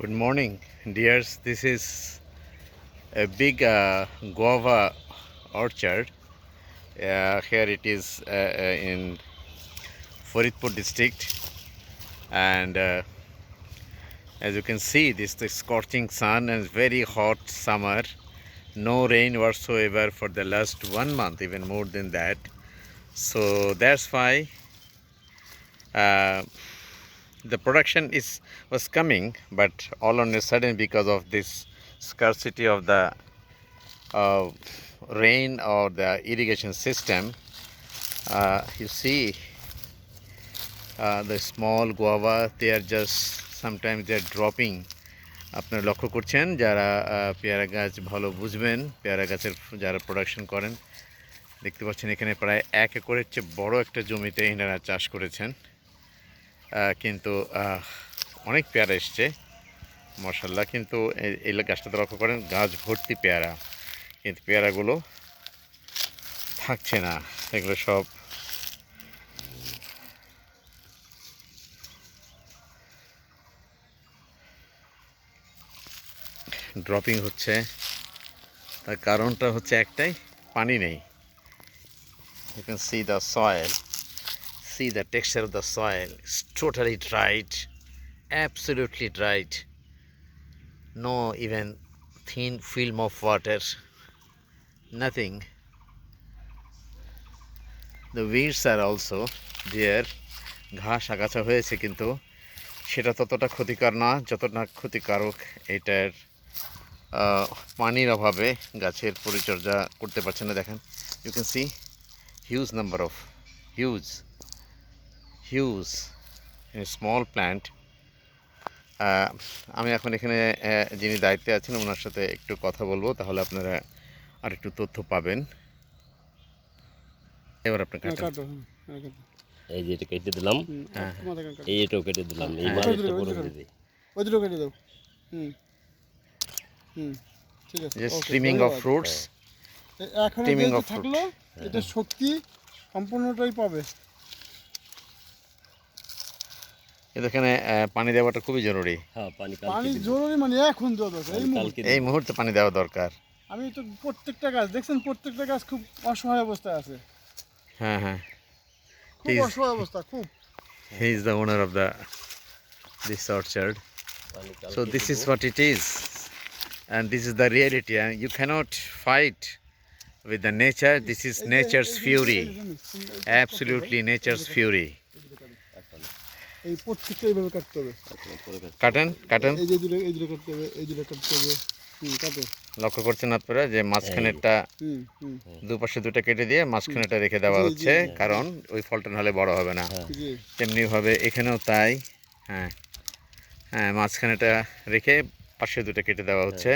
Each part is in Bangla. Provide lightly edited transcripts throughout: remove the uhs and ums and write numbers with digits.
Good morning, dears. This is a big guava orchard. Here it is in Faridpur district, and as you can see, this the scorching sun and very hot summer. No rain whatsoever for the last 1 month, even more than that. So that's why uh, the production was coming, but all on a sudden, because of this scarcity of the uh, rain or the irrigation system, you see the small guava, they are just sometimes they are dropping. আপনারা লক্ষ্য করছেন যারা পেয়ারা গাছ ভালো বুঝবেন, পেয়ারা গাছের যারা প্রোডাকশন করেন, দেখতে পাচ্ছেন এখানে প্রায় 1 একরের চেয়ে বড় একটা জমিতে এনারা চাষ করেছেন। কিন্তু অনেক পেয়ারা এসছে মাশাআল্লাহ। কিন্তু এই গাছটাতে লক্ষ্য করেন গাছ ভর্তি পেয়ারা, কিন্তু পেয়ারাগুলো থাকছে না, এগুলো সব ড্রপিং হচ্ছে। তার কারণটা হচ্ছে একটাই, পানি নেই। You can see the soil, see the texture of the soil, it's totally dried, absolutely dried, no even thin film of water, nothing. The weeds are also there, ঘাস আগাছা হয়েছে, কিন্তু সেটা ততটা ক্ষতিকর না যতটা ক্ষতিকারক এটার পানির অভাবে গাছের পরিচর্যা করতে পারছে না। দেখেন, you can see huge number of huge small plant. আমি এখন এখানে যিনি দায়িত্বে আছেন ওনার সাথে একটু কথা বলবো, তাহলে আপনারা আর একটু তথ্য পাবেন। এবার আপনি এই যে এটা কেটে দিলাম, এই এটাও কেটে দিলাম, এই মাঝেরটা বড় করে দিই, ওইগুলো কেটে দাও। ঠিক আছে। জাস্ট ট্রিমিং অফ ফ্রুটস, এখন ট্রিমিং যেটা অফ ফ্রুট। থাকলো এটা শক্তি সম্পূর্ণটাই পাবে। এখানে পানি দেওয়াটা খুবই জরুরি। হ্যাঁ পানি পানি জরুরি, মানে এখন দরকার, এই মুহূর্তে। এই মুহূর্তে পানি দেওয়া দরকার। আমি তো প্রত্যেকটা গাছ দেখছেন, প্রত্যেকটা গাছ খুব অসহায় অবস্থায় আছে, হ্যাঁ হ্যাঁ, খুব অসহায় অবস্থা, খুব। he is the owner of this orchard. So this is what it is, and this is the reality, and you cannot fight with the nature. This is nature's fury, absolutely nature's fury. এই প্রত্যেকটা এইভাবে কাটতে হবে। কাটেন। এই যে দুটো কাটতে হবে, এই দুটো কাটতে হবে। কাটো। লক্ষ্য করছেন আপনারা যে মাঝখানেরটা দুপাশে দুটো কেটে দিয়ে মাঝখানেটা রেখে দেওয়া হচ্ছে, কারণ ওই ফলটা নাহলে বড় হবে না। তেমনিভাবে এখানেও তাই। হ্যাঁ হ্যাঁ, মাঝখানেটা রেখে পাশে দুটো কেটে দেওয়া হচ্ছে,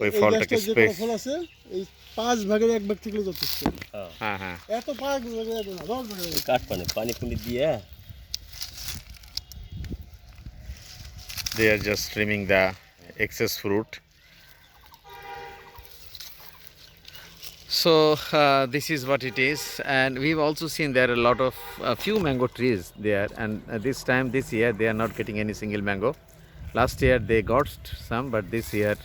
ওই ফলটাকে স্পেস। ফল আছে এই 5 ভাগের 1 ভাগ থেকে যথেষ্ট। হ্যাঁ হ্যাঁ, এত 5 ভাগের 1 না, 10 ভাগের 1। কাট পানি পুনি দিয়ে they are just trimming the excess fruit. So this is what it is, and we've also seen there are a lot of few mango trees there, and this year they are not getting any single mango. Last year they got some, but this year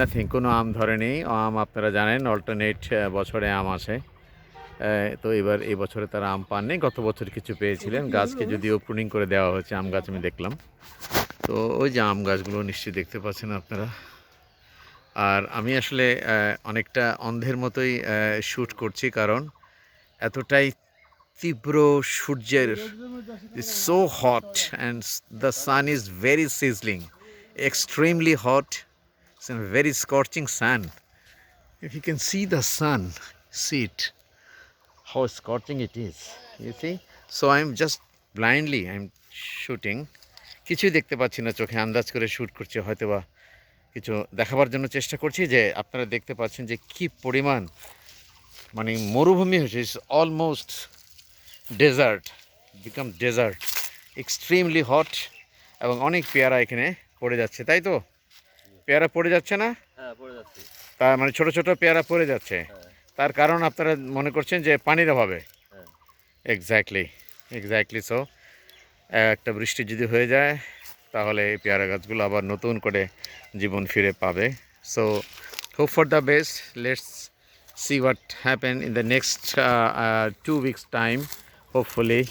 nothing. কোনো আম ধরেনি। আম আপনারা জানেন অল্টারনেট বছরে আম আসে, তো এবার এই বছরে তারা আম পাননি। গত বছর কিছু পেয়েছিলেন, গাছকে যদিও প্রুনিং করে দেওয়া হয়েছে আম গাছ, আমি দেখলাম। তো ওই যে আম গাছগুলো নিশ্চয়ই দেখতে পাচ্ছেন আপনারা। আর আমি আসলে অনেকটা অন্ধের মতোই শ্যুট করছি, কারণ এতটাই তীব্র সূর্যের, it's so hot and the sun is very sizzling, extremely hot, it's a very scorching sun. If you can see the sun, see it how scorching it is, you see. So I'm just blindly I'm shooting, কিছুই দেখতে পাচ্ছি না, চোখে আন্দাজ করে শ্যুট করছি, হয়তো বা কিছু দেখাবার জন্য চেষ্টা করছি। যে আপনারা দেখতে পাচ্ছেন যে কি পরিমাণ মানে মরুভূমি হয়েছে, it's almost desert, become desert, extremely hot, এবং অনেক পেয়ারা এখানে পড়ে যাচ্ছে, তাই তো? পেয়ারা পড়ে যাচ্ছে না? হ্যাঁ পড়ে যাচ্ছে, তার মানে ছোট ছোট পেয়ারা পড়ে যাচ্ছে। তার কারণ আপনারা মনে করছেন যে পানির অভাবে। Exactly so. একটা বৃষ্টি যদি হয়ে যায় তাহলে এই পেয়ারা গাছগুলো আবার নতুন করে জীবন ফিরে পাবে। So hope for the best, let's see what happen in the next 2 weeks time. Hopefully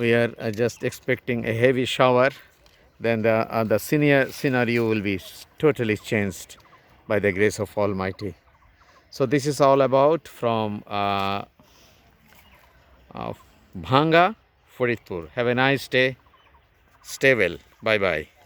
we are just expecting a heavy shower, then the scenario will be totally changed by the grace of Almighty. So this is all about from Bhanga, Faridpur. Have a nice day. Stay well. Bye bye.